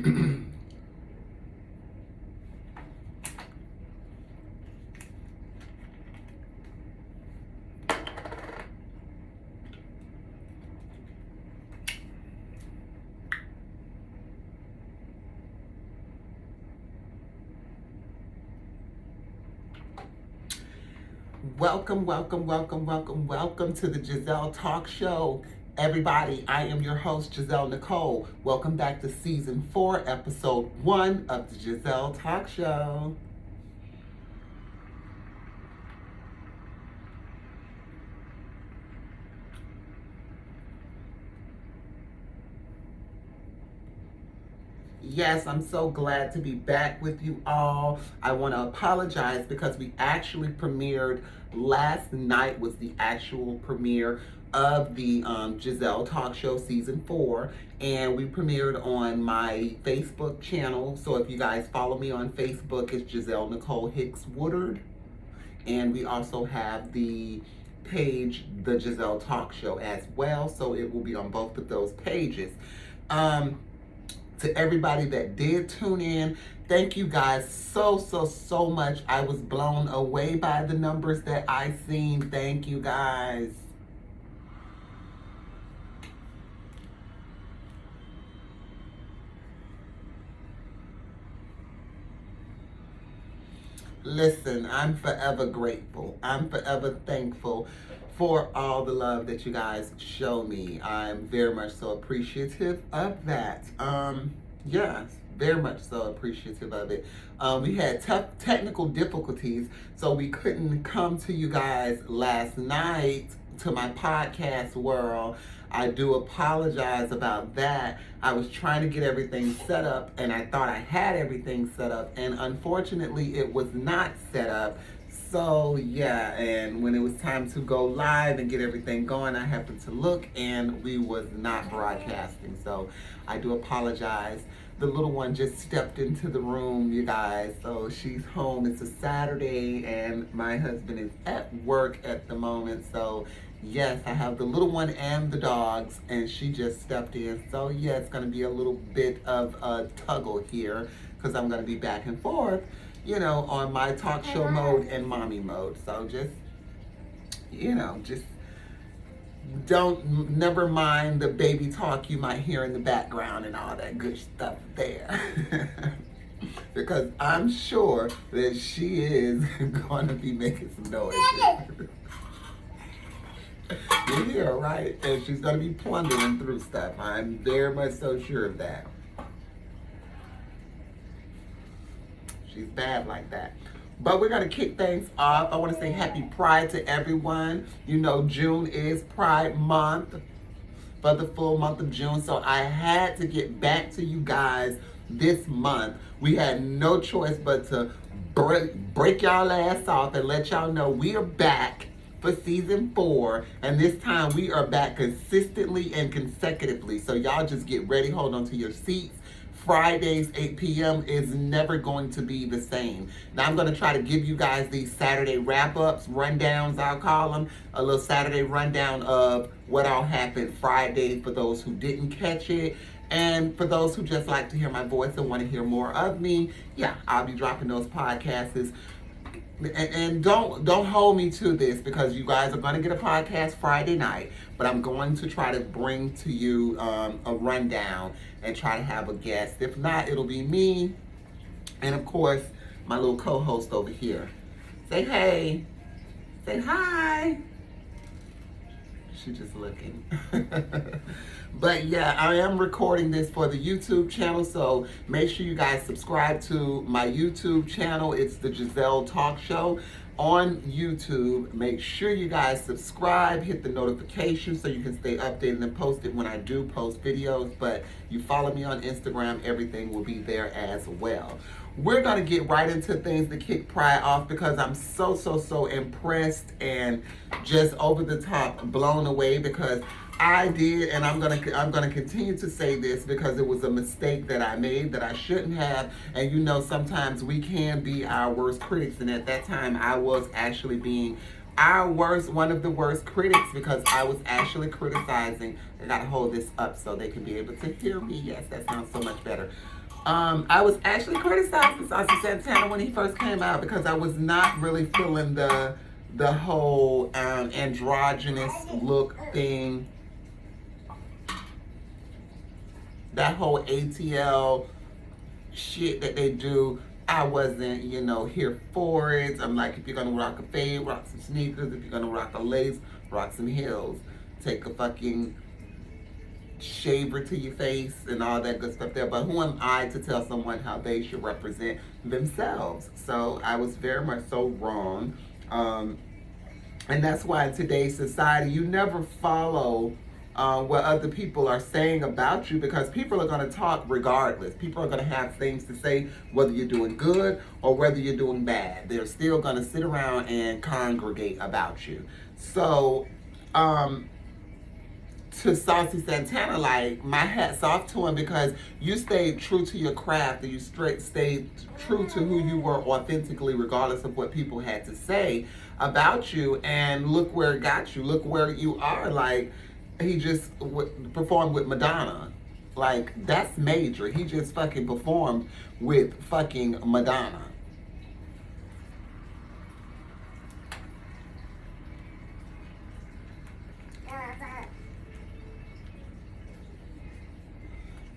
Welcome, welcome, welcome, welcome, welcome to the Gezelle Talk Show. Everybody, I am your host, Gezelle Nicole. Welcome back to Season 4, Episode 1 of the Gezelle Talk Show. Yes, I'm so glad to be back with you all. I want to apologize because we actually premiered last night was the actual premiere of the Gezelle Talk Show Season 4, and we premiered on my Facebook channel. So if you guys follow me on Facebook, it's Gezelle Nicole Hicks Woodard, and we also have the page, the Gezelle Talk Show, as well. So it will be on both of those pages. To everybody that did tune in, thank you guys so much. I was blown away by the numbers that I seen. Thank you guys. Listen, I'm forever grateful. I'm forever thankful for all the love that you guys show me. I'm very much so appreciative of that. Yes, very much so appreciative of it. We had tough technical difficulties, so we couldn't come to you guys last night to my podcast world. I do apologize about that. I was trying to get everything set up, and I thought I had everything set up, and unfortunately it was not set up. So yeah, and when it was time to go live and get everything going, I happened to look and we was not broadcasting. So I do apologize. The little one just stepped into the room, you guys. So she's home. It's a Saturday and my husband is at work at the moment. So yes, I have the little one and the dogs, and she just stepped in. So yeah, it's going to be a little bit of a tuggle here because I'm going to be back and forth, you know, on my talk show mode and mommy mode. So just, you know, just never mind the baby talk you might hear in the background and all that good stuff there. Because I'm sure that she is going to be making some noises. You hear, right? And she's going to be plundering through stuff. I'm very much so sure of that. She's bad like that. But we're going to kick things off. I want to say happy Pride to everyone. You know, June is Pride Month for the full month of June. So I had to get back to you guys this month. We had no choice but to break y'all ass off and let y'all know we are back for Season 4. And this time we are back consistently and consecutively. So y'all just get ready. Hold on to your seats. Fridays, 8 p.m. is never going to be the same. Now I'm going to try to give you guys these Saturday wrap-ups, rundowns, I'll call them. A little Saturday rundown of what all happened Friday for those who didn't catch it. And for those who just like to hear my voice and want to hear more of me, yeah, I'll be dropping those podcasts. And don't hold me to this because you guys are going to get a podcast Friday night, but I'm going to try to bring to you a rundown and try to have a guest. If not, it'll be me and of course my little co-host over here. Say hey, say hi. She's just looking. But yeah, I am recording this for the YouTube channel, so make sure you guys subscribe to my YouTube channel. It's the Gezelle Talk Show on YouTube. Make sure you guys subscribe, hit the notification so you can stay updated and posted when I do post videos. But you follow me on Instagram, everything will be there as well. We're going to get right into things to kick Pride off because I'm so impressed and just over the top blown away because I did, and I'm gonna continue to say this because it was a mistake that I made that I shouldn't have. And you know, sometimes we can be our worst critics, and at that time I was actually being one of the worst critics because I was actually criticizing. I gotta hold this up so they can be able to hear me. Yes, that sounds so much better. I was actually criticizing Saucy Santana when he first came out because I was not really feeling the whole androgynous look thing. That whole ATL shit that they do, I wasn't, here for it. I'm like, if you're gonna rock a fade, rock some sneakers. If you're gonna rock a lace, rock some heels. Take a fucking shaver to your face and all that good stuff there. But who am I to tell someone how they should represent themselves? So I was very much so wrong. And that's why in today's society, you never follow what other people are saying about you, because people are going to talk regardless. People are going to have things to say whether you're doing good or whether you're doing bad. They're still going to sit around and congregate about you. So, to Saucy Santana, like, my hat's off to him, because you stayed true to your craft and you stayed true to who you were authentically, regardless of what people had to say about you. And look where it got you. Look where you are. Like, he just performed with Madonna. Like, that's major. He just fucking performed with fucking Madonna.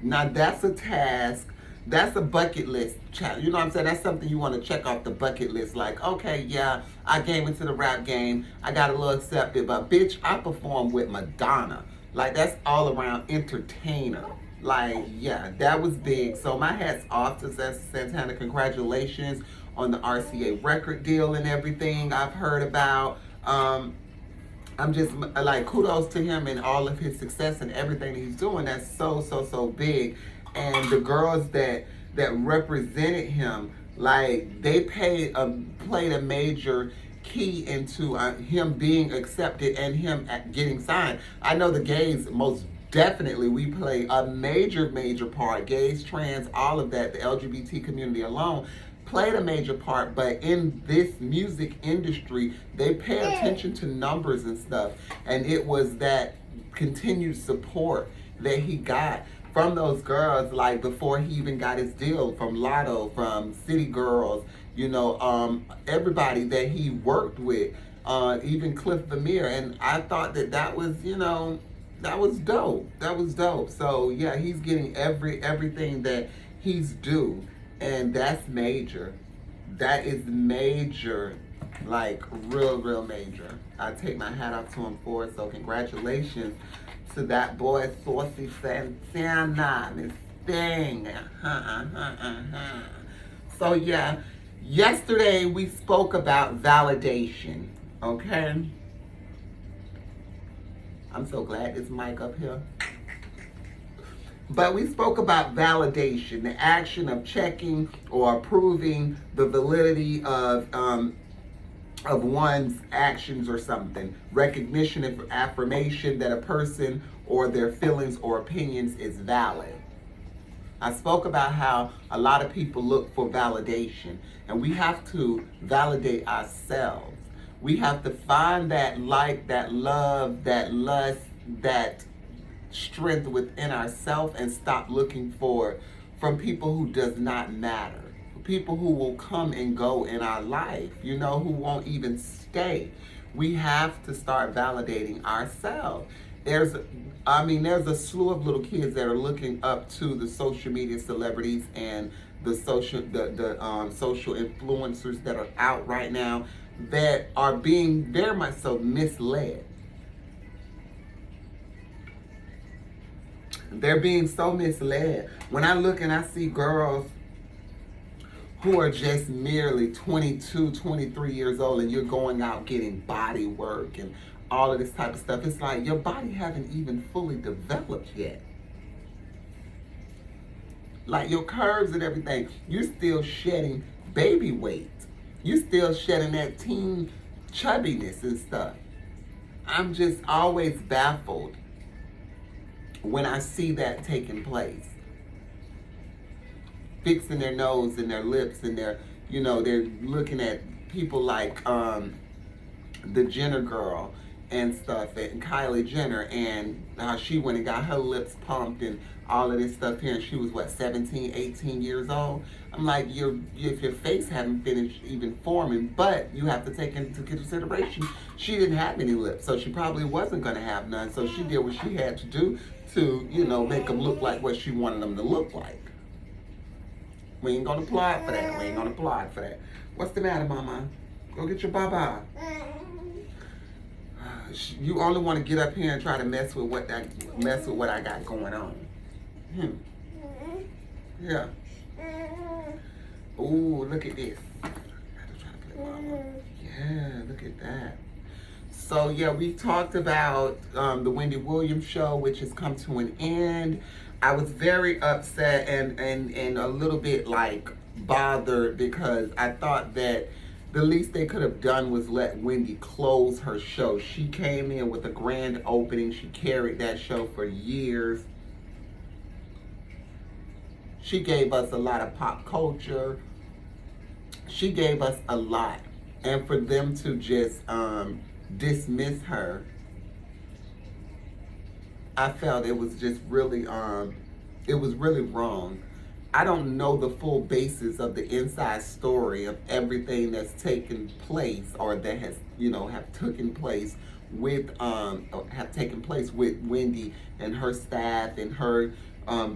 Now that's a task. That's a bucket list challenge. You know what I'm saying? That's something you want to check off the bucket list. Like, okay, yeah, I came into the rap game. I got a little accepted, but bitch, I performed with Madonna. Like, that's all around entertainer. Like, yeah, that was big. So my hat's off to Santana. Congratulations on the RCA record deal and everything I've heard about. I'm just like, kudos to him and all of his success and everything he's doing. That's so big. And the girls that represented him, like, they played a major key into him being accepted and him getting signed. I know the gays, most definitely, we play a major part. Gays, trans, all of that, the LGBT community alone played a major part. But in this music industry, they pay attention to numbers and stuff, and it was that continued support that he got from those girls, like, before he even got his deal, from Lotto, from City Girls, everybody that he worked with, even Cliff Vermeer. And I thought that was, that was dope. That was dope. So yeah, he's getting everything that he's due. And that's major. That is major, like, real major. I take my hat off to him for it. So congratulations to that boy, Saucy Santana, this thing. So yeah, yesterday we spoke about validation, okay? I'm so glad this mic up here. But we spoke about validation, the action of checking or approving the validity of one's actions or something. Recognition and affirmation that a person or their feelings or opinions is valid. I spoke about how a lot of people look for validation, and we have to validate ourselves. We have to find that like, that love, that lust, that strength within ourselves, and stop looking for it from people who does not matter. People who will come and go in our life, who won't even stay. We have to start validating ourselves. There's a slew of little kids that are looking up to the social media celebrities and the social influencers that are out right now, that are being very much so misled. They're being so misled. When I look and I see girls who are just merely 22, 23 years old, and you're going out getting body work and all of this type of stuff, it's like your body haven't even fully developed yet. Like, your curves and everything, you're still shedding baby weight. You're still shedding that teen chubbiness and stuff. I'm just always baffled when I see that taking place. Fixing their nose and their lips, and they're looking at people like the Jenner girl and stuff, and Kylie Jenner, and how she went and got her lips pumped and all of this stuff here, and she was what, 17, 18 years old. I'm like, if your face hadn't finished even forming, but you have to take into consideration she didn't have any lips, so she probably wasn't going to have none, so she did what she had to do to, you know, make them look like what she wanted them to look like. We ain't gonna applaud for that. We ain't gonna applaud for that. What's the matter, Mama? Go get your baba. You only want to get up here and try to mess with what I got going on. Yeah. Ooh, look at this. I have to try to play Mama. Yeah, look at that. So yeah, we talked about the Wendy Williams show, which has come to an end. I was very upset and a little bit like bothered because I thought that the least they could have done was let Wendy close her show. She came in with a grand opening. She carried that show for years. She gave us a lot of pop culture. She gave us a lot. And for them to just dismiss her, I felt it was just really, it was really wrong. I don't know the full basis of the inside story of everything that's taken place or that has, you know, have taken place with Wendy and her staff and her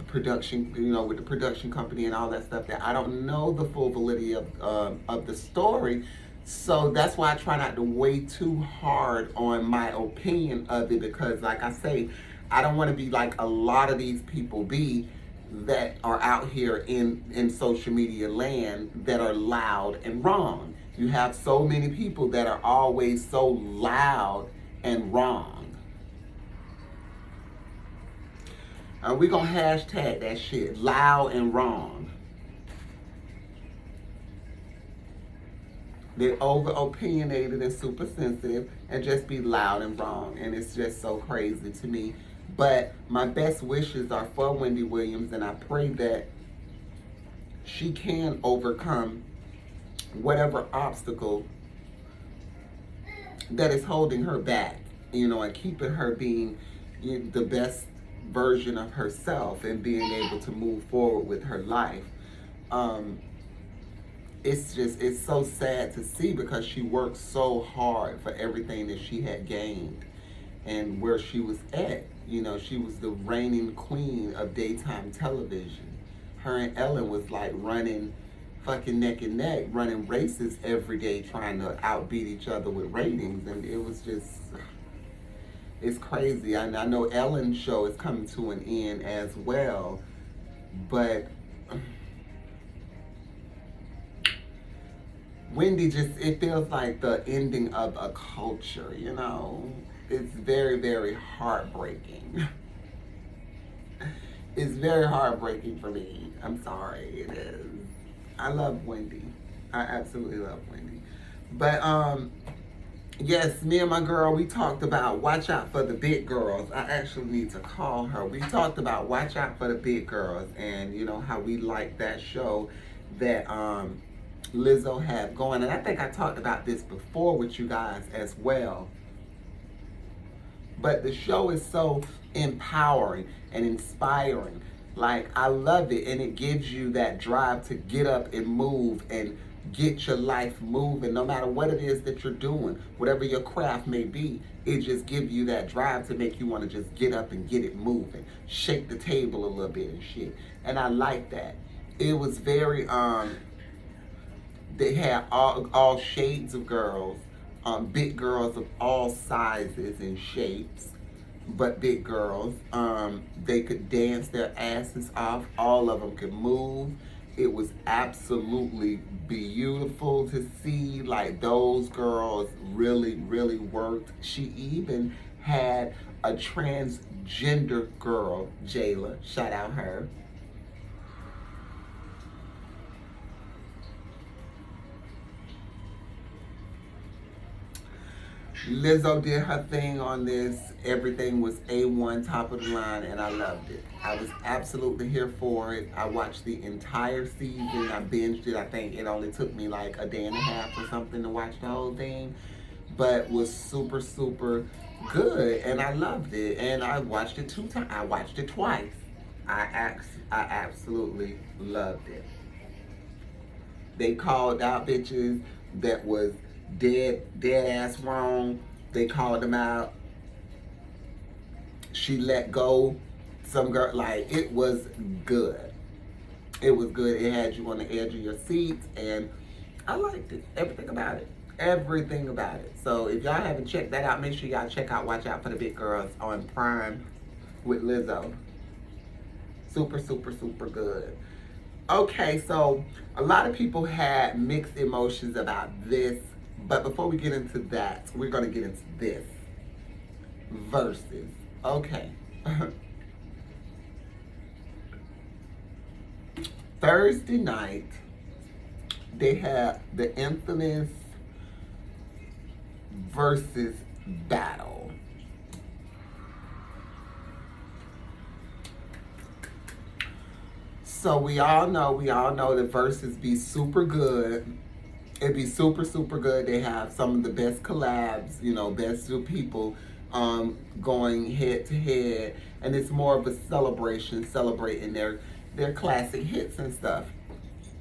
production, you know, with the production company and all that stuff. That I don't know the full validity of the story. So that's why I try not to weigh too hard on my opinion of it, because like I say, I don't want to be like a lot of these people be that are out here in social media land that are loud and wrong. You have so many people that are always so loud and wrong. We're going to hashtag that shit, loud and wrong. They're over opinionated and super sensitive and just be loud and wrong. And it's just so crazy to me. But my best wishes are for Wendy Williams, and I pray that she can overcome whatever obstacle that is holding her back, you know, and keeping her being the best version of herself and being able to move forward with her life. It's so sad to see, because she worked so hard for everything that she had gained and where she was at. You know, she was the reigning queen of daytime television. Her and Ellen was like running fucking neck and neck, running races every day, trying to outbeat each other with ratings. And it was just, it's crazy. I know Ellen's show is coming to an end as well, but Wendy just, it feels like the ending of a culture, you know? It's very, very heartbreaking. It's very heartbreaking for me. I'm sorry, it is. I love Wendy. I absolutely love Wendy. But, yes, me and my girl, we talked about watch out for the big girls. I actually need to call her. We talked about watch out for the big girls, and, you know, how we like that show that, Lizzo had going. And I think I talked about this before with you guys as well. But the show is so empowering and inspiring. Like, I love it, and it gives you that drive to get up and move and get your life moving, no matter what it is that you're doing, whatever your craft may be. It just gives you that drive to make you want to just get up and get it moving, shake the table a little bit and shit. And I like that. It was very they had all shades of girls, big girls of all sizes and shapes, but big girls. They could dance their asses off. All of them could move. It was absolutely beautiful to see. Like, those girls really, really worked. She even had a transgender girl, Jayla, shout out her. Lizzo did her thing on this. Everything was A1, top of the line, and I loved it. I was absolutely here for it. I watched the entire season. I binged it. I think it only took me like a day and a half or something to watch the whole thing, but was super, super good, and I loved it, and I watched it 2 times. I watched it twice. I absolutely loved it. They called out bitches that was dead ass wrong. They called them out. She let go some girl, like, it was good. It was good. It had you on the edge of your seats, and I liked it. Everything about it. Everything about it. So if y'all haven't checked that out, make sure y'all check out Watch Out for the Big Girls on Prime with Lizzo. Super, super, super good. Okay, so a lot of people had mixed emotions about this, but before we get into that, we're going to get into this. Verses. Okay. Thursday night, they had the infamous versus battle. So we all know the verses be super good. It'd be super, super good. They have some of the best collabs, best people going head to head. And it's more of a celebration, celebrating their classic hits and stuff.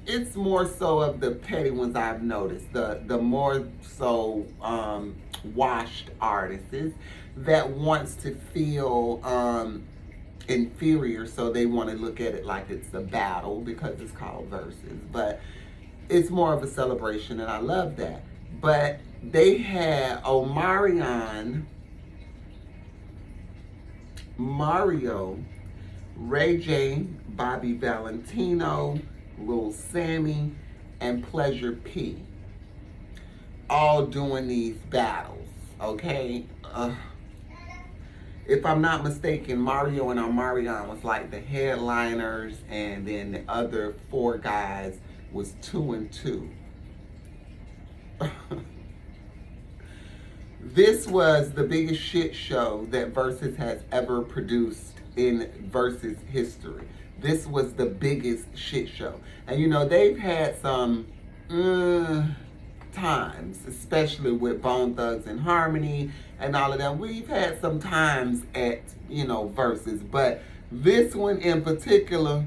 It's more so of the petty ones I've noticed. The more so washed artists that wants to feel inferior, so they want to look at it like it's a battle because it's called verses. But it's more of a celebration, and I love that. But they had Omarion, Mario, Ray J, Bobby Valentino, Lil Sammy, and Pleasure P all doing these battles, okay? If I'm not mistaken, Mario and Omarion was like the headliners, and then the other 4 guys was 2 and 2. This was the biggest shit show that Versus has ever produced in Versus history. This was the biggest shit show. And they've had some times, especially with Bone Thugs and Harmony and all of them. We've had some times at, Versus, but this one in particular,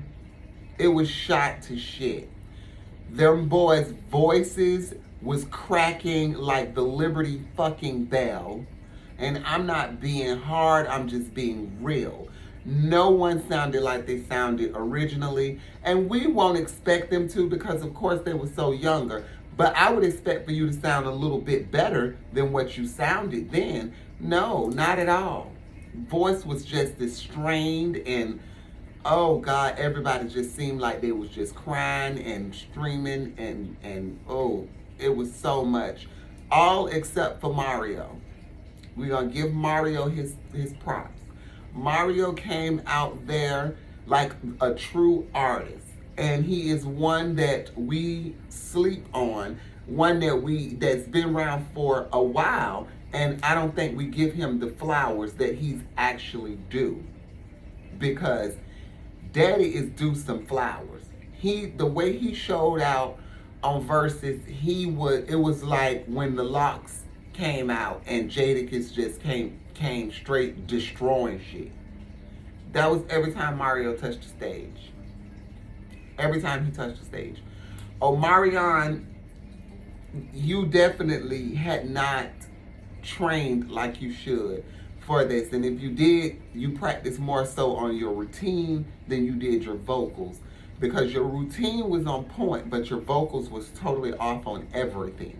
it was shot to shit. Them boys' voices was cracking like the Liberty fucking Bell. And I'm not being hard, I'm just being real. No one sounded like they sounded originally. And we won't expect them to, because of course they were so younger. But I would expect for you to sound a little bit better than what you sounded then. No, not at all. Voice was just as strained, and oh God, everybody just seemed like they was just crying and streaming, and oh, it was so much. All except for Mario. We're gonna give Mario his props. Mario came out there like a true artist. And he is one that we sleep on, one that's been around for a while, and I don't think we give him the flowers that he's actually due. Because Daddy is due some flowers. The way he showed out on Versus, it was like when the Locks came out and Jadakiss just came straight destroying shit. That was every time Mario touched the stage. Every time he touched the stage. Omarion, you definitely had not trained like you should for this. And if you did, you practiced more so on your routine than you did your vocals. Because your routine was on point, but your vocals was totally off on everything.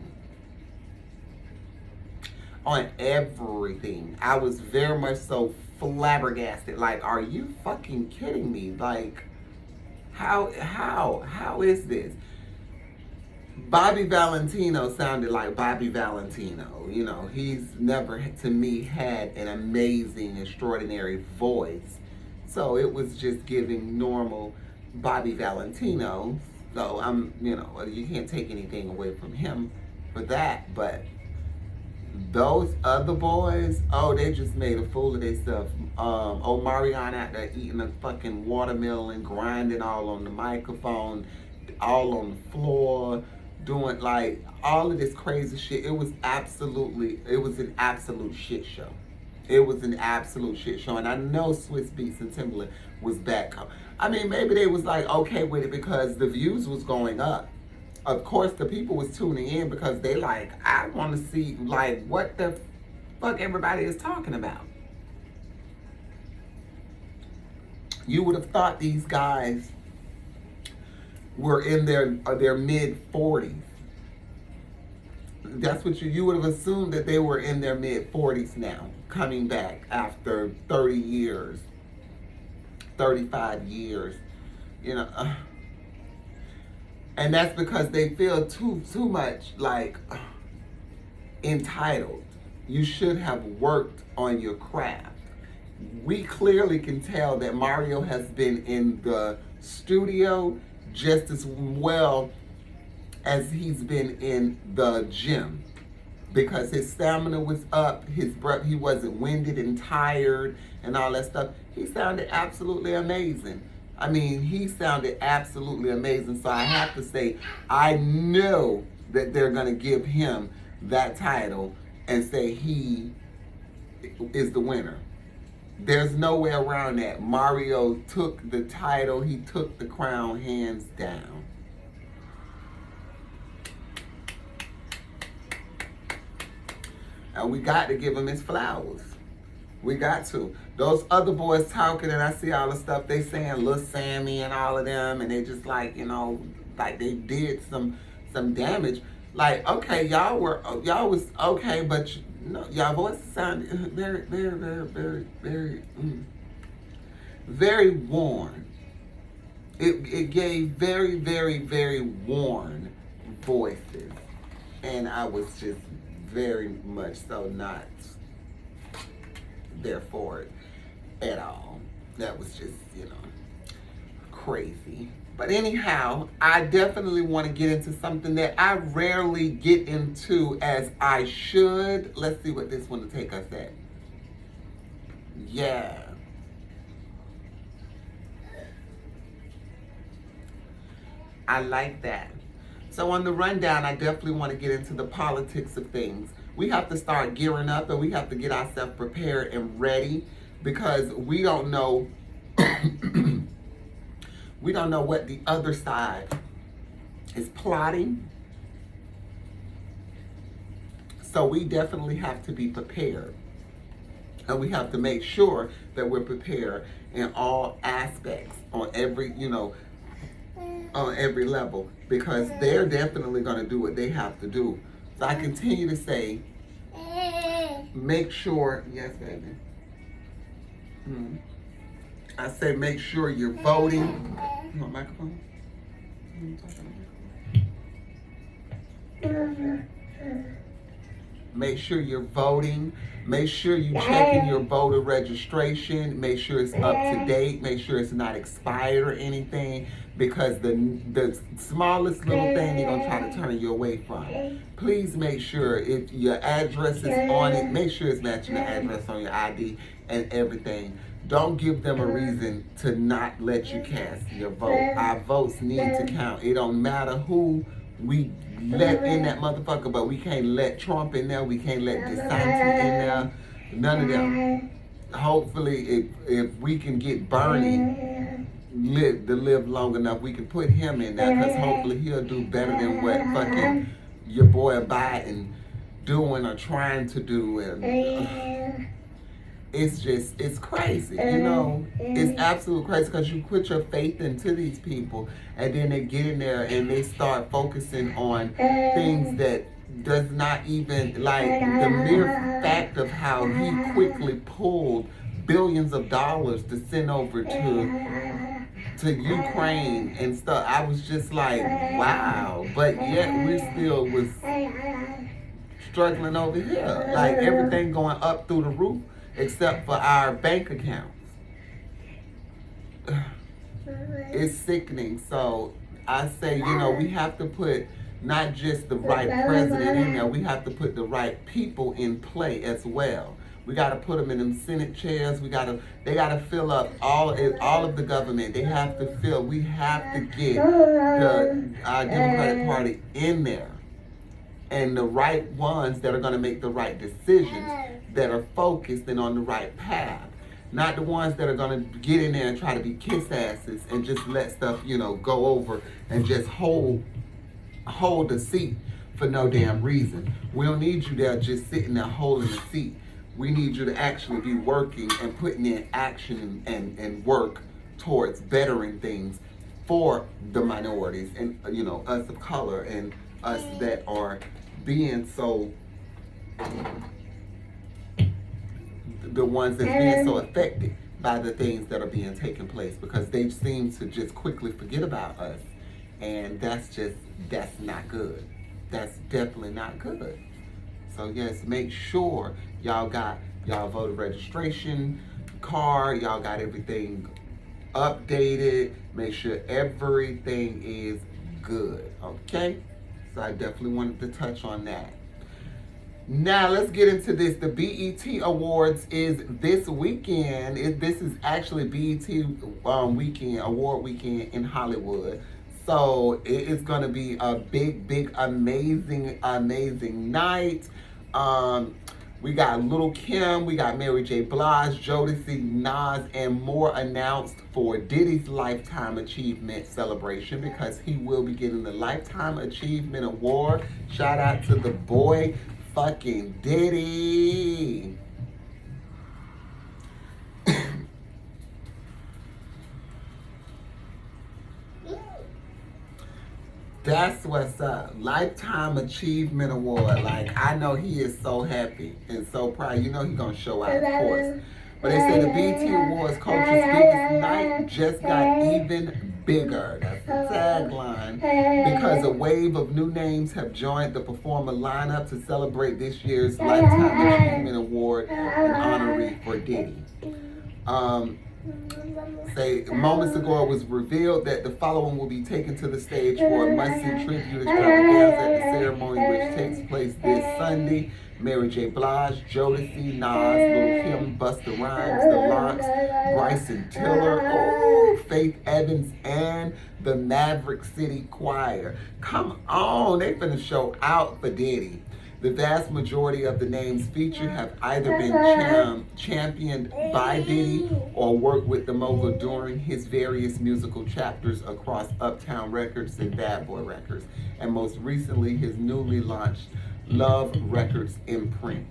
On everything. I was very much so flabbergasted. Like, are you fucking kidding me? Like, how is this? Bobby Valentino sounded like Bobby Valentino. He's never, to me, had an amazing, extraordinary voice. So it was just giving normal Bobby Valentino. So you can't take anything away from him for that. But those other boys, they just made a fool of themselves. Omarion out there eating a fucking watermelon, grinding all on the microphone, all on the floor, doing like all of this crazy shit. It was an absolute shit show. It was an absolute shit show. And I know Swiss Beats and Timberland was back. I mean, maybe they was like okay with it because the views was going up. Of course, the people was tuning in because they like, I want to see like what the fuck everybody is talking about. You would have thought these guys were in their mid 40s. That's what you would have assumed, that they were in their mid 40s now, coming back after 30 years, 35 years, you know. And that's because they feel too much like entitled. You should have worked on your craft. We clearly can tell that Mario has been in the studio just as well as he's been in the gym, because his stamina was up, his breath, he wasn't winded and tired and all that stuff. He sounded absolutely amazing. I mean, he sounded absolutely amazing. So I have to say, I know that they're going to give him that title and say he is the winner. There's no way around that. Mario took the title. He took the crown hands down. And we got to give him his flowers. We got to. Those other boys talking, and I see all the stuff they saying, Lil Sammy and all of them, and they just like, you know, like they did some damage. Like, okay, y'all was okay, but y'all voices sounded very, very, very, very, very, very worn. It gave very, very, very worn voices, and I was just very much so not there for it at all. That was just, you know, crazy. But anyhow, I definitely want to get into something that I rarely get into as I should. Let's see what this one will take us at. Yeah. I like that. So on the rundown, I definitely want to get into the politics of things. We have to start gearing up, and we have to get ourselves prepared and ready, because we don't know we don't know what the other side is plotting. So we definitely have to be prepared. And we have to make sure that we're prepared in all aspects, on every, you know, on every level, because they're definitely going to do what they have to do. So I continue to say, make sure, yes, baby. I say make sure you're voting. You want a microphone? Make sure you're voting. Make sure you're checking your voter registration. Make sure it's up to date. Make sure it's not expired or anything, because the smallest little thing they're going to try to turn you away from. Please make sure if your address is on it, make sure it's matching the address on your ID and everything. Don't give them a reason to not let you cast your vote. Our votes need to count. It don't matter who we let in that motherfucker, but we can't let Trump in there. We can't let DeSantis in there. None of them. Hopefully, if we can get Bernie to live long enough, we can put him in there, because hopefully he'll do better than what fucking your boy Biden doing or trying to do. And it's just, it's crazy, you know. It's absolutely crazy, because you put your faith into these people, and then they get in there and they start focusing on things that does not even, like the mere fact of how he quickly pulled billions of dollars to send over to Ukraine and stuff. I was just like, wow. But yet we still was struggling over here. Like everything going up through the roof, except for our bank accounts. It's sickening. So I say, you know, we have to put not just the right president in there, we have to put the right people in play as well. We got to put them in them Senate chairs. They got to fill up all of the government. They have to fill. We have to get our Democratic Party in there, and the right ones that are going to make the right decisions. that are focused and on the right path. Not the ones that are gonna get in there and try to be kiss asses and just let stuff, go over and just hold the seat for no damn reason. We don't need you there just sitting there holding the seat. We need you to actually be working and putting in action and work towards bettering things for the minorities and us of color and us that are being the ones that's being so affected by the things that are being taken place, because they seem to just quickly forget about us, and that's not good. That's definitely not good. So yes, make sure y'all got y'all voter registration card, y'all got everything updated, make sure everything is good, okay? So I definitely wanted to touch on that. Now let's get into this. The BET Awards is this weekend. This is actually BET award weekend in Hollywood. So it is going to be a big, amazing night. We got Lil' Kim, we got Mary J. Blige, Jodeci, Nas, and more announced for Diddy's Lifetime Achievement celebration, because he will be getting the Lifetime Achievement Award. Shout out to the boy fucking Diddy. That's what's up. Lifetime Achievement Award. Like, I know he is so happy and so proud. He's gonna show out, of course. But they say the BET Awards culture's biggest night just got even bigger. That's the tagline. Because a wave of new names have joined the performer lineup to celebrate this year's Lifetime Achievement Award in honoree for Diddy. Moments ago it was revealed that the following will be taken to the stage for a must-see tribute extravaganza at the ceremony, which takes place this Sunday. Mary J. Blige, Jodeci, Nas, Lil' Kim, Busta Rhymes, The Lox, Bryson Tiller, Faith Evans, and the Maverick City Choir. Come on, they finna show out for Diddy. The vast majority of the names featured have either been championed by Diddy or worked with the mogul during his various musical chapters across Uptown Records and Bad Boy Records, and most recently his newly launched Love Records imprint.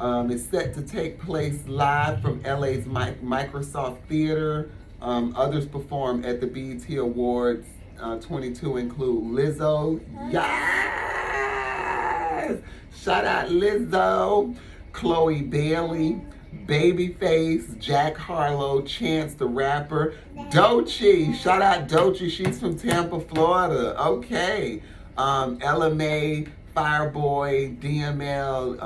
It's set to take place live from LA's Microsoft Theater. Others perform at the BET Awards 22 include Lizzo. Yes! Shout out Lizzo, Chloe Bailey, Babyface, Jack Harlow, Chance the Rapper, Doechii. Shout out Doechii. She's from Tampa, Florida. Okay. Ella May, Fireboy, DML,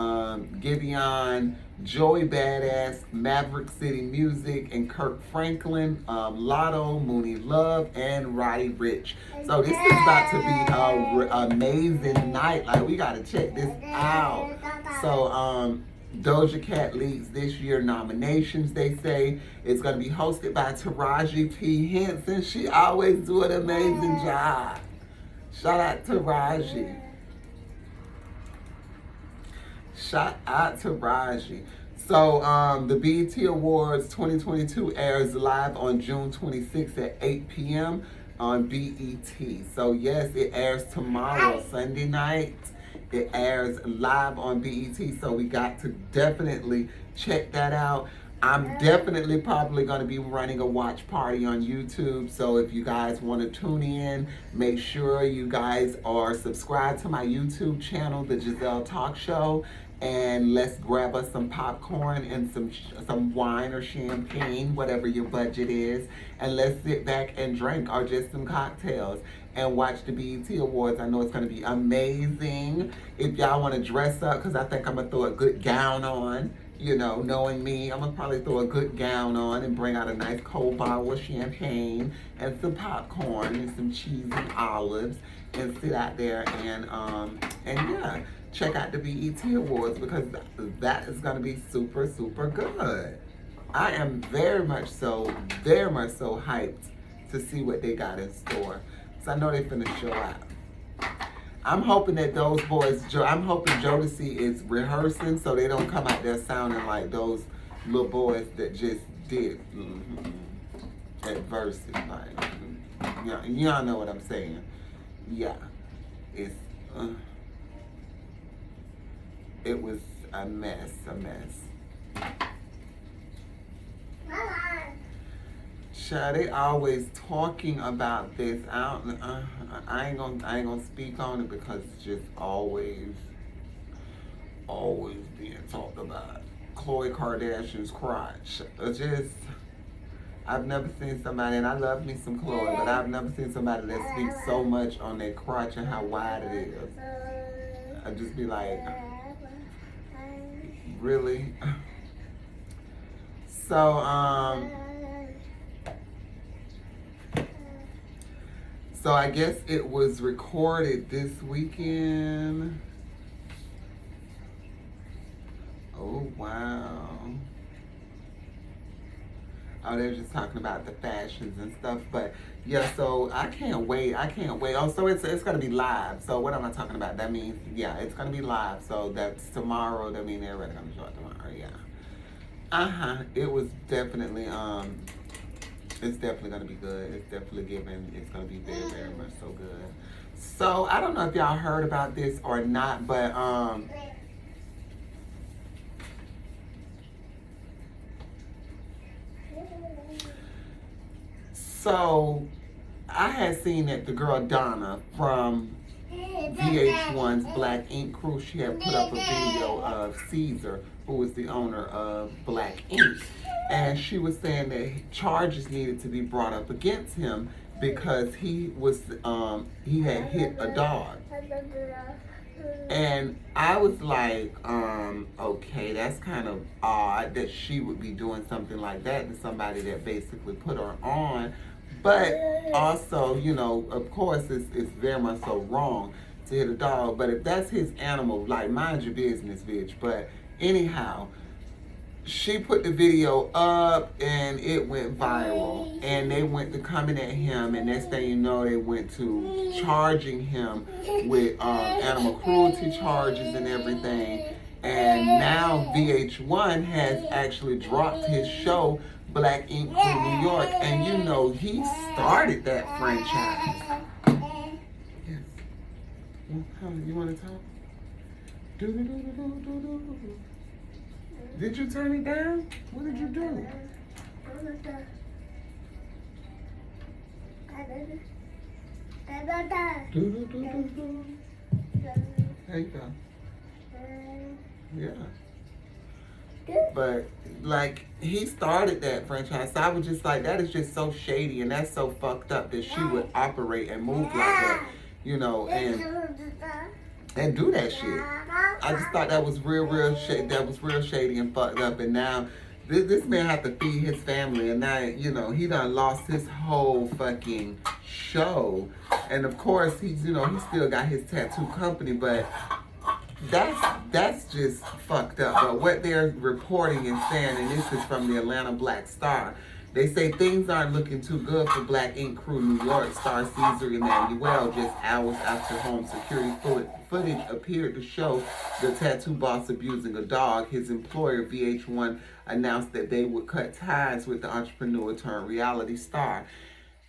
Giveon, Joey Badass, Maverick City Music, and Kirk Franklin, Lotto, Mooney Love, and Roddy Ricch. So this is about to be an amazing night. Like, we gotta check this out. So Doja Cat leads this year's nominations, they say. It's gonna be hosted by Taraji P. Henson. She always do an amazing job. Shout out to Taraji. Shout out to Raji. So the BET Awards 2022 airs live on June 26th at 8 p.m. on BET. So yes, it airs tomorrow, Sunday night. It airs live on BET. So we got to definitely check that out. I'm definitely probably going to be running a watch party on YouTube. So if you guys want to tune in, make sure you guys are subscribed to my YouTube channel, The Gezelle Talk Show. And let's grab us some popcorn and some wine or champagne, whatever your budget is. And let's sit back and drink, or just some cocktails, and watch the BET Awards. I know it's going to be amazing. If y'all want to dress up, because I think I'm going to throw a good gown on. You know, knowing me, I'm going to probably throw a good gown on and bring out a nice cold bottle of champagne and some popcorn and some cheese and olives, and sit out there and yeah, check out the BET Awards, because that is going to be super, super good. I am very much so hyped to see what they got in store. So I know they're finna show out. I'm hoping that those boys, I'm hoping Jodeci is rehearsing so they don't come out there sounding like those little boys that just did adversity. Like, y'all know what I'm saying. Yeah, it's it was a mess. Child, they always talking about this. I ain't gonna speak on it because it's just always being talked about. Khloe Kardashian's crotch. It's just, I've never seen somebody, and I love me some Khloe, but I've never seen somebody that speaks so much on their crotch and how wide it is. I just be like, really? So, so I guess it was recorded this weekend. Oh, wow. Oh, they're just talking about the fashions and stuff. But, yeah, so I can't wait. Oh, so it's going to be live. So what am I talking about? That means, yeah, it's going to be live. So that's tomorrow. That means everybody's going to show up tomorrow, yeah. It was definitely, it's definitely going to be good. It's definitely it's going to be very, very much so good. So, I don't know if y'all heard about this or not, but, so, I had seen that the girl Donna from VH1's Black Ink crew, she had put up a video of Caesar, who was the owner of Black Ink. And she was saying that charges needed to be brought up against him because he had hit a dog. And I was like, okay, that's kind of odd that she would be doing something like that to somebody that basically put her on. But also, you know, of course, it's very much so wrong to hit a dog. But if that's his animal, like, mind your business, bitch. But anyhow, she put the video up and it went viral. And they went to coming at him. And next thing you know, they went to charging him with animal cruelty charges and everything. And now VH1 has actually dropped his show, Black Ink Crew New York, and you know he started that franchise. Yes. You want to talk? Did you turn it down? What did you do? There you go. Yeah. But, like, he started that franchise. So I was just like, that is just so shady and that's so fucked up that she would operate and move like that, you know, and do that shit. I just thought that was real shady. That was real shady and fucked up. And now this man had to feed his family, and now, you know, he done lost his whole fucking show. And of course, he's, you know, he still got his tattoo company, but that's just fucked up. But what they're reporting and saying, and this is from the Atlanta Black Star, they say things aren't looking too good for Black Ink Crew New York star Caesar Emmanuel just hours after home security footage appeared to show the tattoo boss abusing a dog. His employer, VH1, announced that they would cut ties with the entrepreneur turned reality star.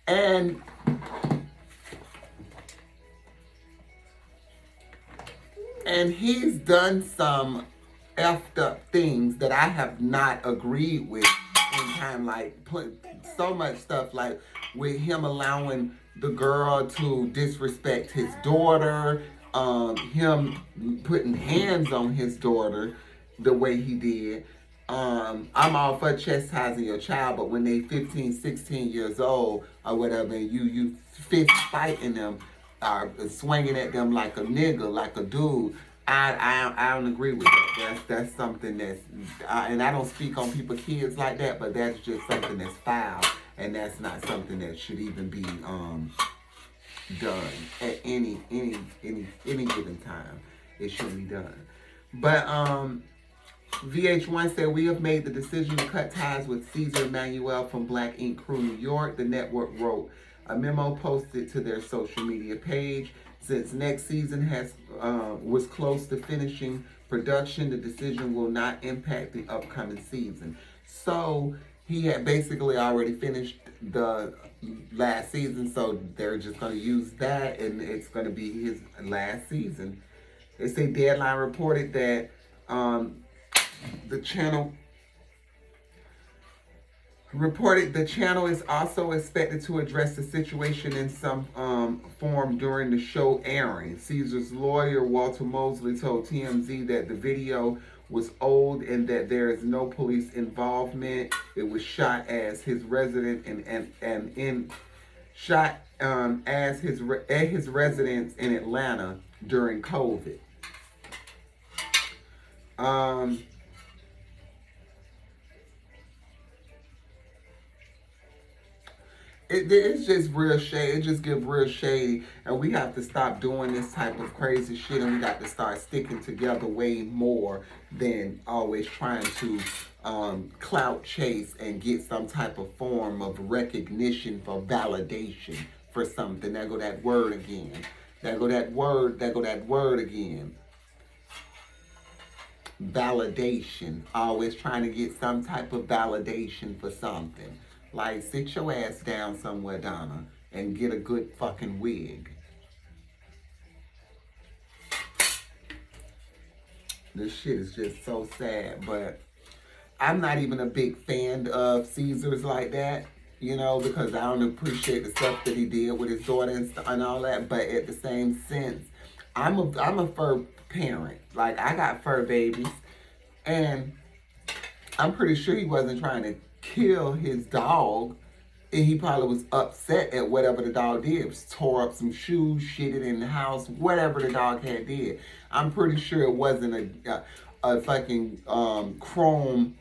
And he's done some effed up things that I have not agreed with in time, like so much stuff, like with him allowing the girl to disrespect his daughter, him putting hands on his daughter the way he did. I'm all for chastising your child, but when they 15, 16 years old or whatever, you fist fighting them, swinging at them like a nigga, like a dude. I don't agree with that. That's something that's, and I don't speak on people's kids like that, but that's just something that's foul, and that's not something that should even be done at any given time. It shouldn't be done. But VH1 said, we have made the decision to cut ties with Caesar Emmanuel from Black Ink Crew New York. The network wrote a memo posted to their social media page. Since next season was close to finishing production, the decision will not impact the upcoming season. So he had basically already finished the last season, so they're just going to use that, and it's going to be his last season. They say Deadline reported that the channel the channel is also expected to address the situation in some form during the show airing. Caesar's lawyer, Walter Mosley, told TMZ that the video was old and that there is no police involvement. It was shot as his resident at his residence in Atlanta during COVID. It's just real shady. It just gives real shady, and we have to stop doing this type of crazy shit, and we got to start sticking together way more than always trying to clout chase and get some type of form of recognition for validation for something. There go that word again. There go that word again. Validation. Always trying to get some type of validation for something. Like, sit your ass down somewhere, Donna, and get a good fucking wig. This shit is just so sad, but I'm not even a big fan of Caesars like that, you know, because I don't appreciate the stuff that he did with his daughter and all that, but at the same sense, I'm a fur parent. Like, I got fur babies, and I'm pretty sure he wasn't trying to kill his dog, and he probably was upset at whatever the dog did. Tore up some shoes, shit it in the house, whatever the dog had did. I'm pretty sure it wasn't a fucking chrome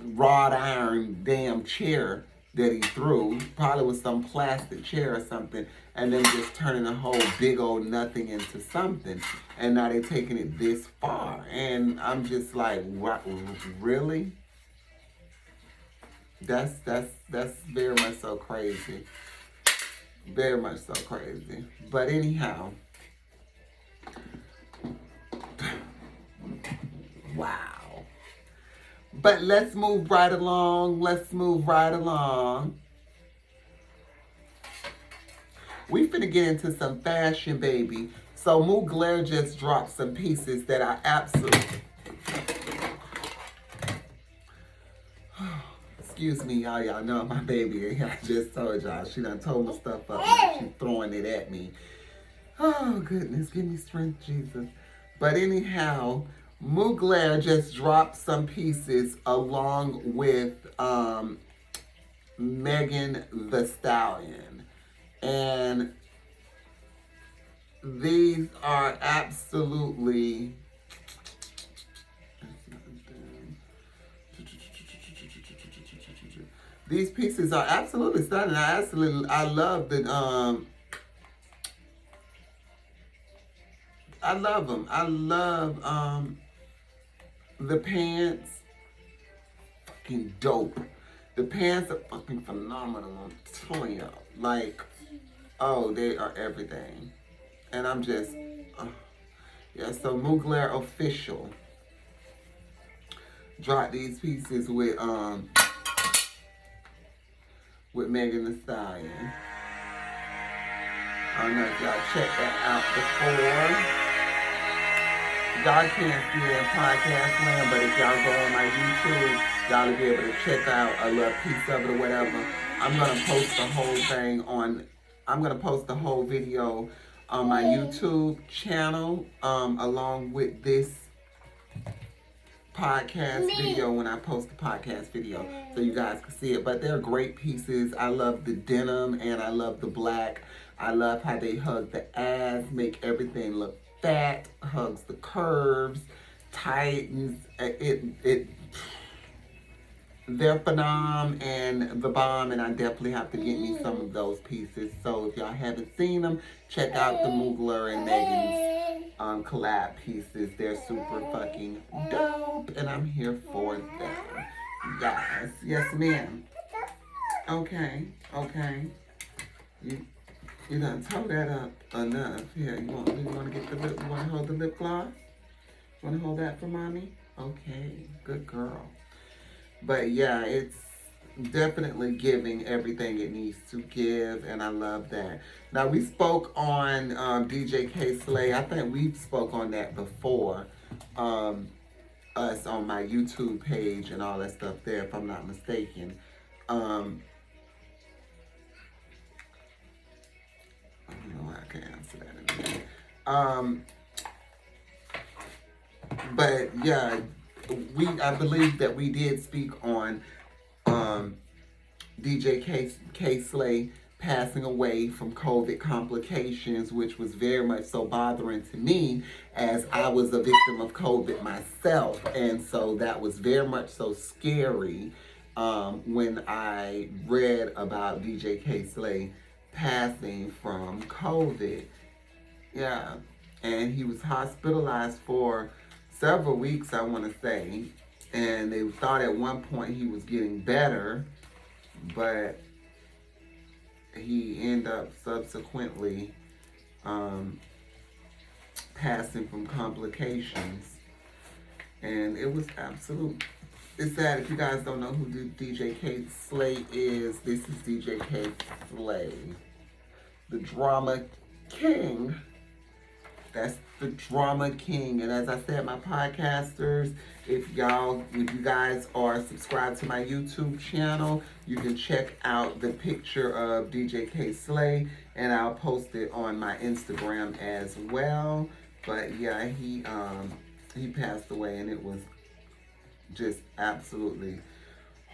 wrought iron damn chair that he threw. Probably was some plastic chair or something, and then just turning a whole big old nothing into something. And now they're taking it this far, and I'm just like, what, really? That's very much so crazy. Very much so crazy. But anyhow. Wow. But let's move right along. We finna get into some fashion, baby. So Mugler just dropped some pieces that are absolutely... Excuse me, y'all. Y'all know my baby. I just told y'all. She done told my stuff up. Now she's throwing it at me. Oh, goodness. Give me strength, Jesus. But anyhow, Mugler just dropped some pieces along with Megan Thee Stallion. And these are absolutely... These pieces are absolutely stunning. I love the I love them. I love the pants. Fucking dope. The pants are fucking phenomenal. I'm telling y'all. Like, oh, they are everything. And I'm just, yeah. So Mugler Official dropped these pieces with Megan Thee Stallion. I don't know if y'all checked that out before. Y'all can't see it in podcast land, but if y'all go on my YouTube, y'all will be able to check out a little piece of it or whatever. I'm gonna post the whole thing on, I'm gonna post the whole video on my YouTube channel, along with this podcast video when I post the podcast video, so you guys can see it. But they're great pieces. I love the denim and I love the black. I love how they hug the ass, make everything look fat, hugs the curves, tightens they're phenom and the bomb, and I definitely have to get me some of those pieces. So if y'all haven't seen them, check out the Mugler and Megan's collab pieces. They're super fucking dope, and I'm here for them. Yes, yes ma'am. Okay. You done toe that up enough. Here, you want to get the lip? You want to hold the lip gloss? You want to hold that for mommy? Okay, good girl. But yeah, it's definitely giving everything it needs to give, and I love that. Now we spoke on DJ K Slay. I think we spoke on that before. Um, us on my YouTube page and all that stuff there, if I'm not mistaken. Um, I don't know, I can answer that in a minute. But yeah, I believe that we did speak on DJ K Slay passing away from COVID complications, which was very much so bothering to me as I was a victim of COVID myself. And so that was very much so scary when I read about DJ K Slay passing from COVID. Yeah. And he was hospitalized for several weeks, I want to say. And they thought at one point he was getting better, but he ended up subsequently passing from complications. And it was absolute. It's sad. If you guys don't know who DJ K Slay is, this is DJ K Slay, the drama king. That's the drama king. And as I said, my podcasters, if you guys are subscribed to my YouTube channel, you can check out the picture of DJ K Slay, and I'll post it on my Instagram as well. But yeah, he passed away, and it was just absolutely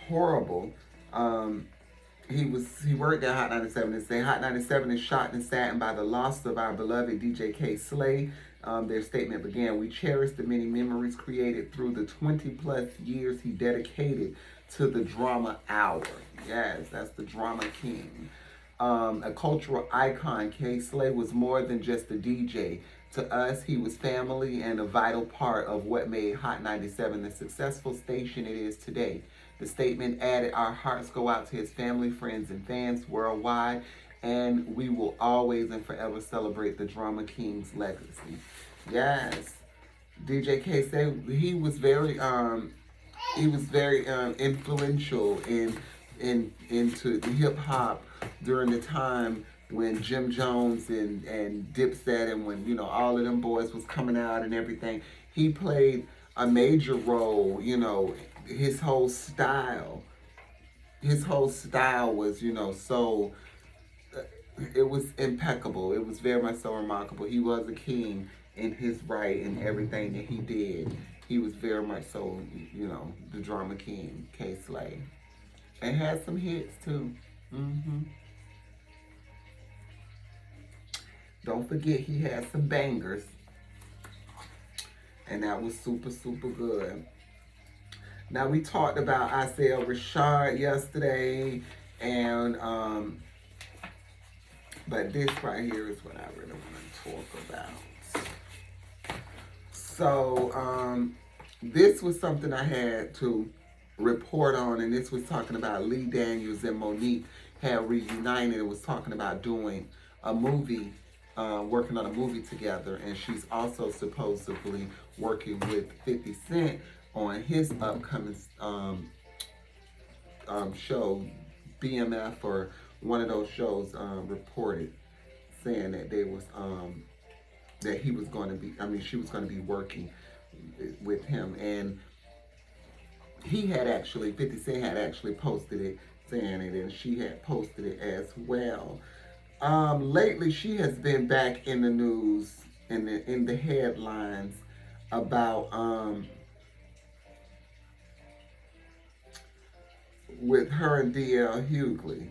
horrible. He worked at Hot 97. They say Hot 97 is shocked and saddened by the loss of our beloved DJ K Slay. Their statement began, "We cherish the many memories created through the 20 plus years he dedicated to the drama hour." Yes, that's the drama king. A cultural icon, K Slay was more than just a DJ. To us, he was family and a vital part of what made Hot 97 the successful station it is today. The statement added, "Our hearts go out to his family, friends, and fans worldwide, and we will always and forever celebrate the Drama King's legacy." Yes, DJ K said he was very influential into hip hop during the time when Jim Jones and Dipset and when all of them boys was coming out and everything. He played a major role. His whole style was, so it was impeccable. It was very much so remarkable. He was a king in his right and everything that he did. He was very much so, the drama king, K Slay. And had some hits too. Don't forget he had some bangers. And that was super, super good. Now, we talked about Isaiah Rashad yesterday, and but this right here is what I really want to talk about. So, this was something I had to report on, and this was talking about Lee Daniels and Monique had reunited and was talking about doing a movie, working on a movie together, and she's also supposedly working with 50 Cent on his upcoming show, BMF, or one of those shows reported saying that they was that he was going to be, she was going to be working with him, and he had actually, 50 Cent had actually posted it saying it, and she had posted it as well. Lately, she has been back in the news, in the headlines about with her and D.L. Hughley.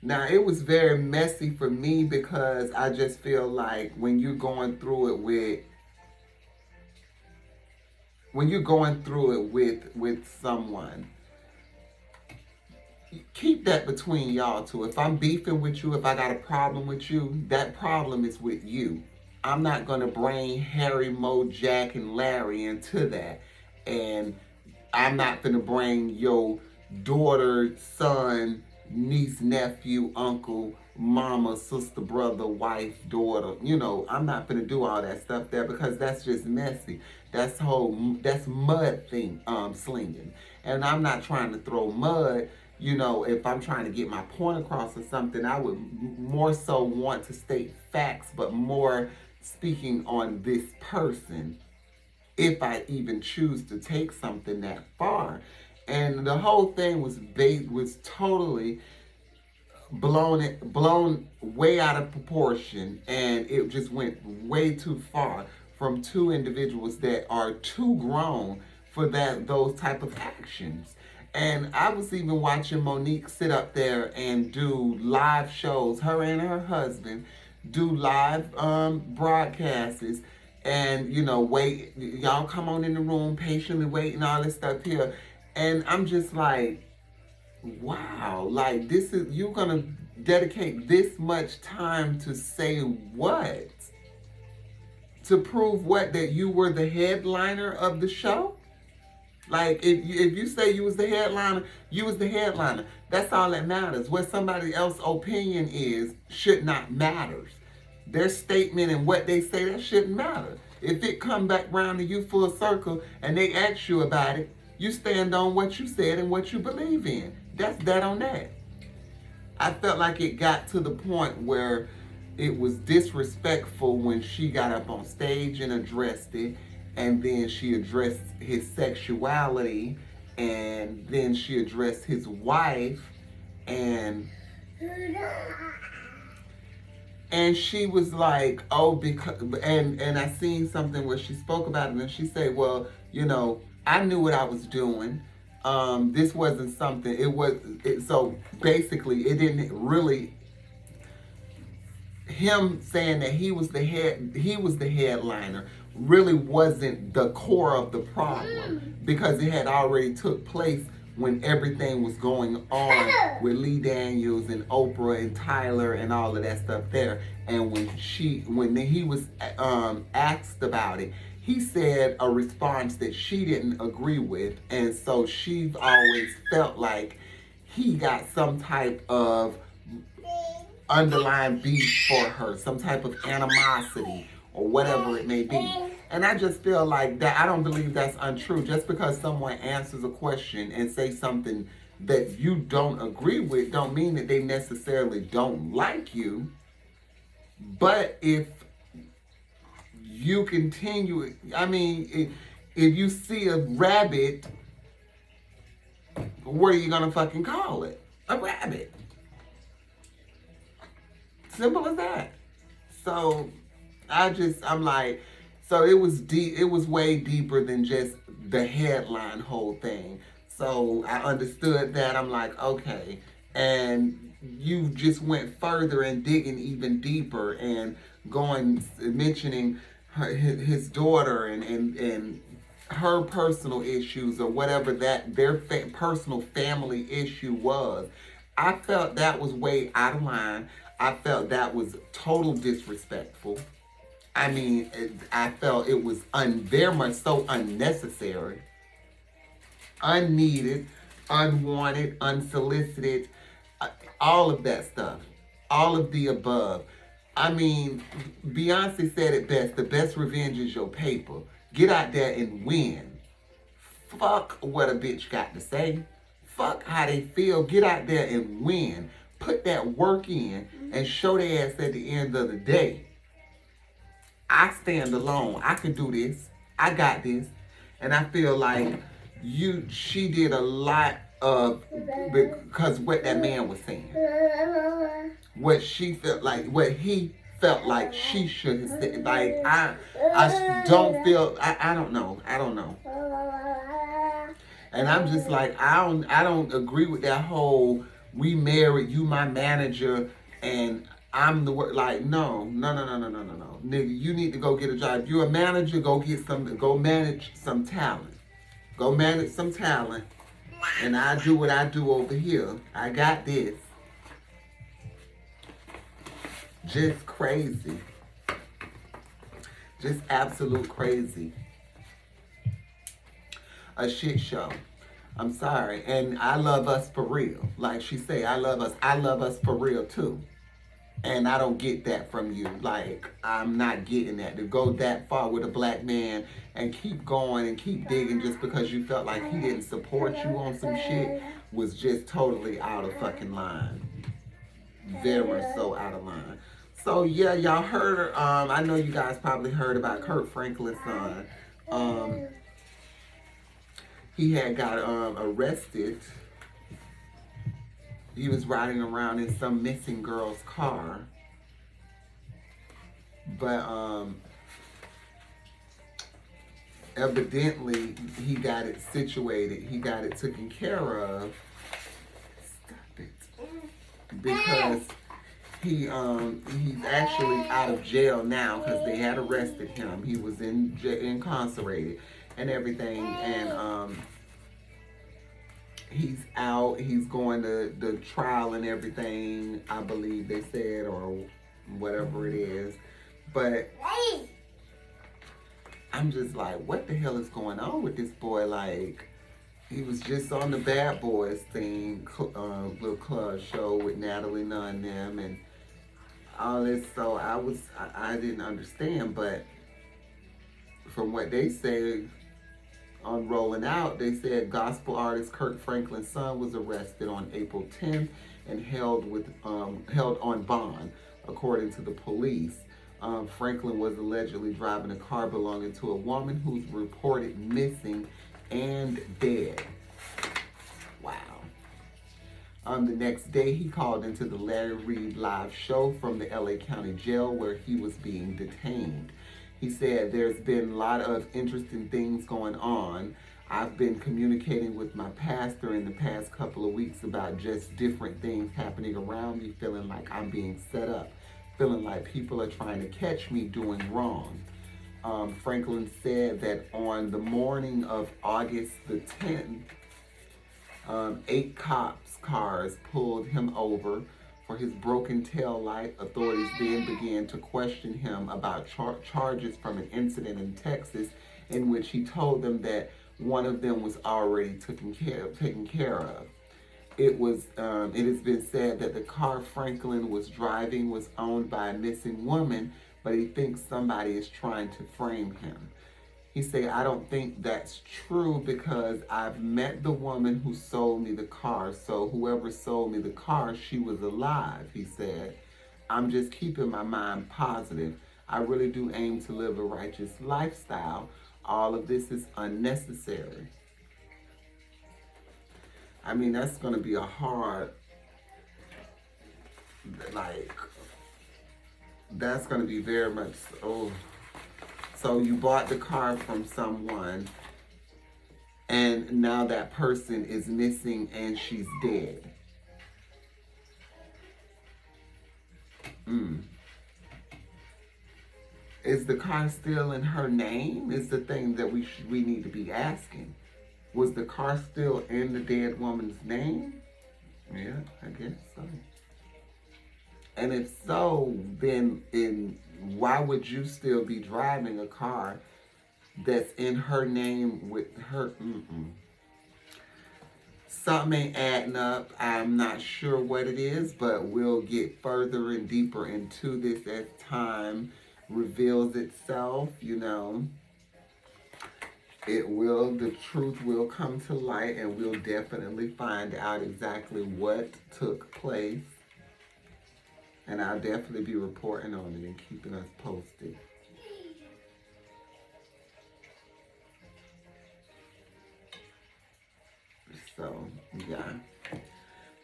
Now, it was very messy for me because I just feel like when you're going through it with someone, keep that between y'all two. If I'm beefing with you, if I got a problem with you, that problem is with you. I'm not going to bring Harry, Mo, Jack, and Larry into that. And I'm not going to bring your daughter, son, niece, nephew, uncle, mama, sister, brother, wife, daughter. You know, I'm not gonna do all that stuff there because that's just messy. That's mud thing slinging, and I'm not trying to throw mud. You know, if I'm trying to get my point across or something, I would more so want to state facts, but more speaking on this person if I even choose to take something that far. And the whole thing was totally blown way out of proportion, and it just went way too far from two individuals that are too grown for those type of actions. And I was even watching Monique sit up there and do live shows, her and her husband do live broadcasts, and you know, wait, y'all come on in the room, patiently waiting, all this stuff here. And I'm just like, wow, like this is, you're gonna dedicate this much time to say what? To prove what? That you were the headliner of the show? Like, if you say you was the headliner, you was the headliner. That's all that matters. What somebody else's opinion is should not matter. Their statement and what they say, that shouldn't matter. If it come back round to you full circle and they ask you about it, you stand on what you said and what you believe in. That's that on that. I felt like it got to the point where it was disrespectful when she got up on stage and addressed it, and then she addressed his sexuality, and then she addressed his wife, and she was like, oh, because, and I seen something where she spoke about it, and she said, well, you know, I knew what I was doing. This wasn't something, so basically it didn't really, him saying that he was the headliner really wasn't the core of the problem, because it had already took place when everything was going on with Lee Daniels and Oprah and Tyler and all of that stuff there. And when he was asked about it, he said a response that she didn't agree with, and so she's always felt like he got some type of underlying beef for her, some type of animosity or whatever it may be. And I just feel like that, I don't believe that's untrue. Just because someone answers a question and say something that you don't agree with, don't mean that they necessarily don't like you. But if you continue, I mean, if you see a rabbit, what are you gonna fucking call it? A rabbit. Simple as that. So I'm like, so it was deep. It was way deeper than just the headline whole thing. So I understood that. I'm like, okay. And you just went further and digging even deeper and mentioning his daughter and her personal issues or whatever that their personal family issue was. I felt that was way out of line. I felt that was total disrespectful. I mean, I felt it was very much so unnecessary, unneeded, unwanted, unsolicited, all of that stuff, all of the above. I mean, Beyonce said it best, the best revenge is your paper. Get out there and win. Fuck what a bitch got to say. Fuck how they feel. Get out there and win. Put that work in and show their ass at the end of the day. I stand alone. I can do this. I got this. And I feel like she did a lot of, because what that man was saying. What she felt like, what he felt like she should have said. Like, I don't feel, I don't know. I don't know. And I'm just like, I don't agree with that whole, we married, you my manager, and I'm the work. Like, no. Nigga, you need to go get a job. If you're a manager, go manage some talent. Go manage some talent. And I do what I do over here. I got this. Just crazy. Just absolute crazy. A shit show. I'm sorry. And I love us for real. Like she say, I love us. I love us for real too. And I don't get that from you. Like, I'm not getting that. To go that far with a black man and keep going and keep digging just because you felt like he didn't support you on some shit was just totally out of fucking line. Very so out of line. So yeah, y'all heard, I know you guys probably heard about Kurt Franklin's son. He had got arrested. He was riding around in some missing girl's car. But evidently he got it situated. He got it taken care of. Stop it. Because he's actually out of jail now because they had arrested him. He was incarcerated and everything, and he's out. He's going to the trial and everything, I believe they said, or whatever it is. But I'm just like, what the hell is going on with this boy? Like, he was just on the Bad Boys thing, little club show with Natalie Nunn and them, and all this. So I didn't understand, but from what they say on Rolling Out, they said gospel artist Kirk Franklin's son was arrested on April 10th and held on bond, according to the police. Franklin was allegedly driving a car belonging to a woman who's reported missing and dead. Wow. The next day, he called into the Larry Reid live show from the LA County Jail where he was being detained. He said, there's been a lot of interesting things going on. I've been communicating with my pastor in the past couple of weeks about just different things happening around me, feeling like I'm being set up, feeling like people are trying to catch me doing wrong. Franklin said that on the morning of August the 10th, 8 cops' cars pulled him over for his broken tail light. Authorities then began to question him about charges from an incident in Texas in which he told them that one of them was already taken care of. It has been said that the car Franklin was driving was owned by a missing woman, but he thinks somebody is trying to frame him. He said, I don't think that's true because I've met the woman who sold me the car. So whoever sold me the car, she was alive, he said. I'm just keeping my mind positive. I really do aim to live a righteous lifestyle. All of this is unnecessary. I mean, that's going to be a hard, like, that's going to be very much, oh. So you bought the car from someone, and now that person is missing and she's dead. Is the car still in her name? Is the thing that we need to be asking. Was the car still in the dead woman's name? Yeah, I guess so. And if so, then why would you still be driving a car that's in her name with her? Something ain't adding up. I'm not sure what it is, but we'll get further and deeper into this as time reveals itself, you know. The truth will come to light, and we'll definitely find out exactly what took place. And I'll definitely be reporting on it and keeping us posted. So, yeah.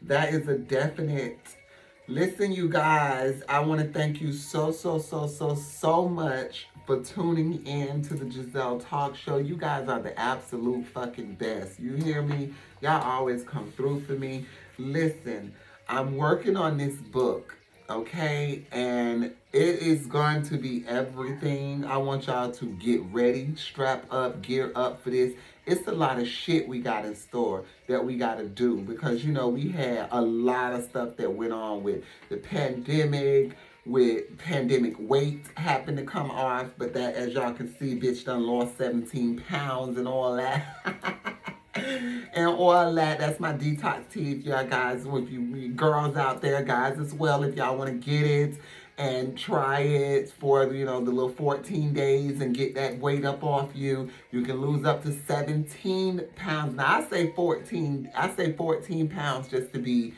That is a definite. Listen, you guys, I want to thank you so much for tuning in to the Gezelle Talk Show. You guys are the absolute fucking best. You hear me? Y'all always come through for me. Listen, I'm working on this book, okay? And it is going to be everything. I want y'all to get ready, strap up, gear up for this. It's a lot of shit we got in store that we got to do because, you know, we had a lot of stuff that went on with the pandemic, with pandemic weight happened to come off, but that, as y'all can see, bitch done lost 17 pounds and all that. And and all that. That's my detox tea, if y'all guys, if you girls out there, guys as well, if y'all want to get it and try it for, the little 14 days and get that weight up off you. You can lose up to 17 pounds. Now I say 14 pounds just to be,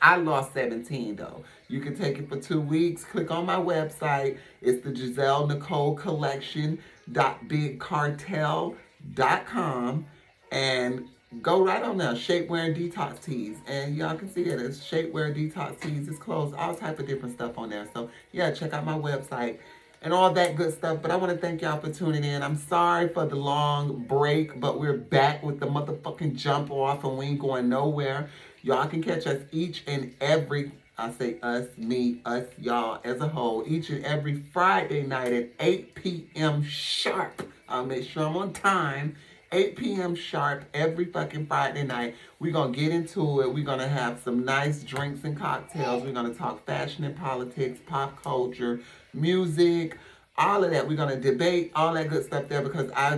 I lost 17 though. You can take it for 2 weeks. Click on my website. It's the Gezelle Nicole Collection.bigcartel.com and go right on there. Shapewear and detox teas, and y'all can see it. It's shapewear, detox teas, it's clothes, all type of different stuff on there. So yeah, check out my website and all that good stuff. But I want to thank y'all for tuning in. I'm sorry for the long break, but we're back with the motherfucking jump off, and we ain't going nowhere. Y'all can catch us each and every, I say us, me, us, y'all as a whole, each and every Friday night at 8 p.m. sharp. I'll make sure I'm on time. 8 p.m. sharp every fucking Friday night. We're going to get into it. We're going to have some nice drinks and cocktails. We're going to talk fashion and politics, pop culture, music, all of that. We're going to debate all that good stuff there because I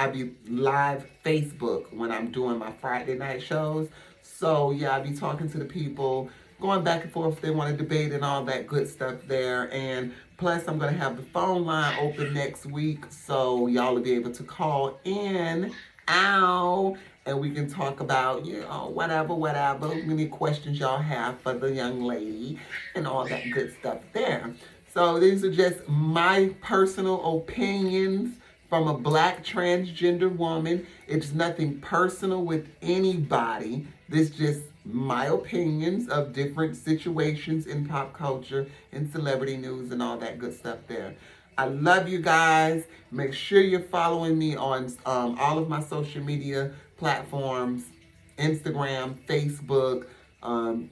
be live Facebook when I'm doing my Friday night shows. So yeah, I be talking to the people, going back and forth if they want to debate and all that good stuff there. And plus, I'm going to have the phone line open next week, so y'all will be able to call in, and we can talk about, whatever, any questions y'all have for the young lady and all that good stuff there. So these are just my personal opinions from a black transgender woman. It's nothing personal with anybody. This just my opinions of different situations in pop culture and celebrity news and all that good stuff there. I love you guys. Make sure you're following me on all of my social media platforms, Instagram, Facebook.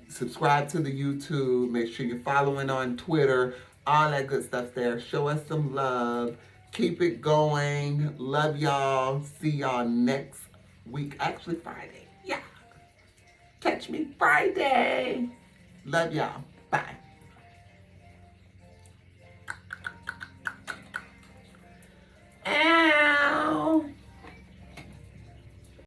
Subscribe to the YouTube. Make sure you're following on Twitter. All that good stuff there. Show us some love. Keep it going. Love y'all. See y'all next week. Actually, Friday. Yeah. Catch me Friday. Love y'all. Bye.